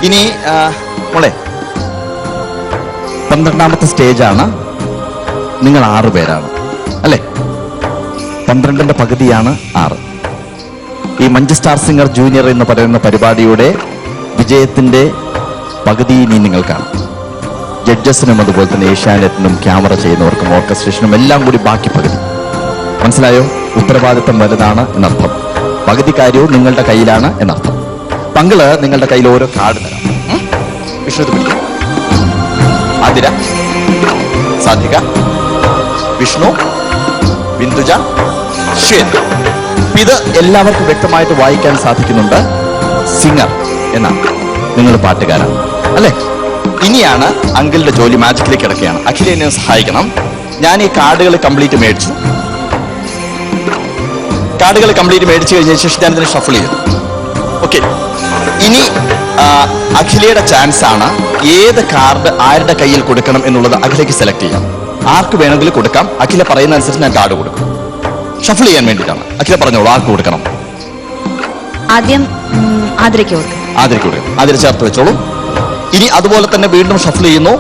ഇനി മോളെ 12ാമത്തെ സ്റ്റേജാണ്. നിങ്ങൾ 6 പേരാണ് അല്ലേ? 12ന്റെ പകുതിയാണ് 6. ഈ മഞ്ച് സ്റ്റാർ സിംഗർ ജൂനിയർ എന്ന് പറയുന്ന പരിപാടിയുടെ വിജയത്തിന്റെ പകുതി ഇനി നിങ്ങൾക്കാണ്. ജഡ്ജസിനും അതുപോലെ തന്നെ ഏഷ്യാനെറ്റിനും ക്യാമറ ചെയ്യുന്നവർക്കും ഓർക്കസ്ട്രേഷനും എല്ലാം കൂടി ബാക്കി പകുതി. മനസ്സിലായോ? ഉത്തരവാദിത്തം വലുതാണ് എന്നർത്ഥം. പകുതി കാര്യവും നിങ്ങളുടെ കയ്യിലാണ് എന്നർത്ഥം. പങ്കള് നിങ്ങളുടെ കയ്യിൽ ഓരോ കാർഡ് തരാം. വിഷ്ണു പിടിക്കും. ആതിര, സാധിക, വിഷ്ണു, ബിന്ദുജ, ശ്വേത. ഇത് എല്ലാവർക്കും വ്യക്തമായിട്ട് വായിക്കാൻ സാധിക്കുന്നുണ്ട്. സിംഗർ എന്നാണ്, നിങ്ങൾ പാട്ടുകാരാണ് അല്ലേ? ഇനിയാണ് അങ്കിളുടെ ജോലി. മാജിക്കിലേക്ക് കിടക്കുകയാണ്. അഖില എന്നെ സഹായിക്കണം. ഞാൻ ഈ കാർഡുകൾ കംപ്ലീറ്റ് മേടിച്ചു. കാർഡുകൾ കംപ്ലീറ്റ് മേടിച്ചു കഴിഞ്ഞ ശേഷം ഞാൻ ഇതിനെ ഷഫിൾ ചെയ്തു. ഓക്കെ, ഇനി അഖിലയുടെ ചാൻസ് ആണ്. ഏത് കാർഡ് ആരുടെ കയ്യിൽ കൊടുക്കണം എന്നുള്ളത് അഖിലയ്ക്ക് സെലക്ട് ചെയ്യാം. ആർക്ക് വേണമെങ്കിലും കൊടുക്കാം. അഖില പറയുന്ന അനുസരിച്ച് ഞാൻ കാർഡ് കൊടുക്കും. ഷഫിൾ ചെയ്യാൻ വേണ്ടിയിട്ടാണ്. അഖില പറഞ്ഞോളൂ, ആർക്ക് കൊടുക്കണം? ആദ്യം ആതിരയ്ക്ക് കൊടുക്കും. ആതിരയ്ക്ക് കൊടുക്കും. ആതിര ചേർത്ത് വെച്ചോളൂ. ഇനി അതുപോലെ തന്നെ വീണ്ടും ഷഫിൾ ചെയ്യുന്നു.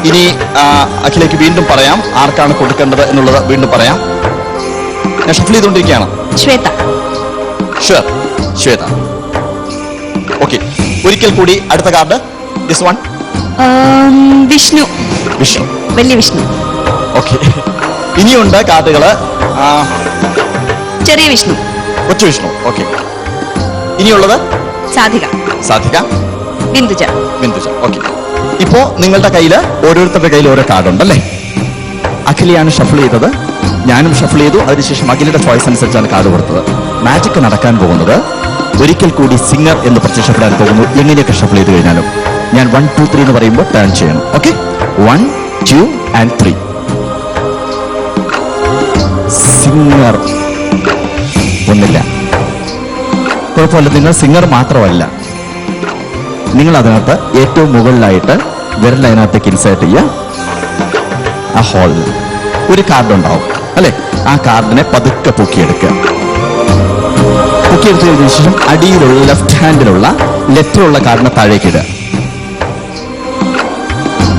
ഇനി അഖിലേക്ക് വീണ്ടും പറയാം ആർക്കാണ് കൊടുക്കേണ്ടത് എന്നുള്ളത്. വീണ്ടും പറയാം. ഞാൻ ഷഫിൾ ചെയ്തുകൊണ്ടിരിക്കുകയാണ്. ശ്വേത. ഷുവർ, ശ്വേത. ഓക്കെ, ഒരിക്കൽ കൂടി അടുത്ത card. This one. Vishnu. Vishnu, വലിയ വിഷ്ണു. ഓക്കെ. ഇനിയുണ്ട് കാർഡുകള്. ചെറിയ വിഷ്ണു. കൊച്ചു വിഷ്ണു. ഓക്കെ. ഇനിയുള്ളത് സാധിക. സാധിക, ബിന്ദുജ. ബിന്ദുജ. ഓക്കെ. ഇപ്പോ നിങ്ങളുടെ കയ്യിൽ ഓരോരുത്തരുടെ കയ്യിൽ ഓരോ കാർഡ് ഉണ്ടല്ലേ? അഖിലയാണ് ഷഫിൾ ചെയ്തത്, ഞാനും ഷഫിൾ ചെയ്തു. അതിനുശേഷം അഖിലയുടെ ചോയ്സ് അനുസരിച്ചാണ് കാർഡ് കൊടുത്തത്. മാജിക് നടക്കാൻ പോകുന്നത് ഒരിക്കൽ കൂടി സിംഗർ എന്ന് പ്രത്യക്ഷപ്പെടാൻ പോകുന്നു. എങ്ങനെയൊക്കെ ഷഫിൾ ചെയ്ത് കഴിഞ്ഞാലും ഞാൻ 1, 2, 3 എന്ന് പറയുമ്പോൾ ടേൺ ചെയ്യണം. Okay, 1, 2 and 3. സിംഗർ ഒന്നില്ല, കുഴപ്പമില്ല. നിങ്ങൾ സിംഗർ മാത്രമല്ല, നിങ്ങൾ അതിനകത്ത് ഏറ്റവും മുകളിലായിട്ട് വിരൽ അതിനകത്തേക്ക് ഇൻസേർട്ട് ചെയ്യുക. ആ ഹോളിൽ ഒരു കാർഡ് ഉണ്ടാവും അല്ലെ? ആ കാർഡിനെ പതുക്കെ പൊക്കിയെടുക്കുക. പൊക്കിയെടുത്ത് കഴിഞ്ഞ ശേഷം അടിയിലുള്ള ലെഫ്റ്റ് ഹാൻഡിലുള്ള ലെറ്ററുള്ള കാർഡിനെ താഴേക്ക് ഇടുക.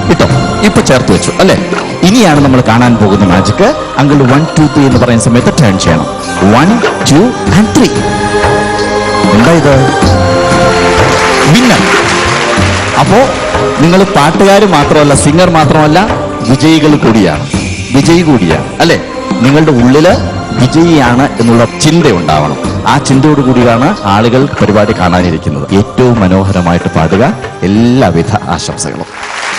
കിട്ടോ? ഇപ്പൊ ചേർത്ത് വെച്ചു അല്ലെ? ഇനിയാണ് നമ്മൾ കാണാൻ പോകുന്ന മാജിക്. അങ്കിൾ 1, 2, 3 എന്ന് പറയുന്ന സമയത്ത് ടേൺ ചെയ്യണം. 1, 2 and 3. എന്താ ഇത്? വിന്നർ. അപ്പോ നിങ്ങൾ പാട്ടുകാർ മാത്രമല്ല, സിംഗർ മാത്രമല്ല, വിജയികൾ കൂടിയാണ്. വിജയി കൂടിയാണ് അല്ലെ? നിങ്ങളുടെ ഉള്ളില് വിജയിയാണ് എന്നുള്ള ചിന്ത ഉണ്ടാവണം. ആ ചിന്തയോട് കൂടിയാണ് ആളുകൾ പരിപാടി കാണാനിരിക്കുന്നത്. ഏറ്റവും മനോഹരമായിട്ട് പാടുക. എല്ലാവിധ ആശംസകളും.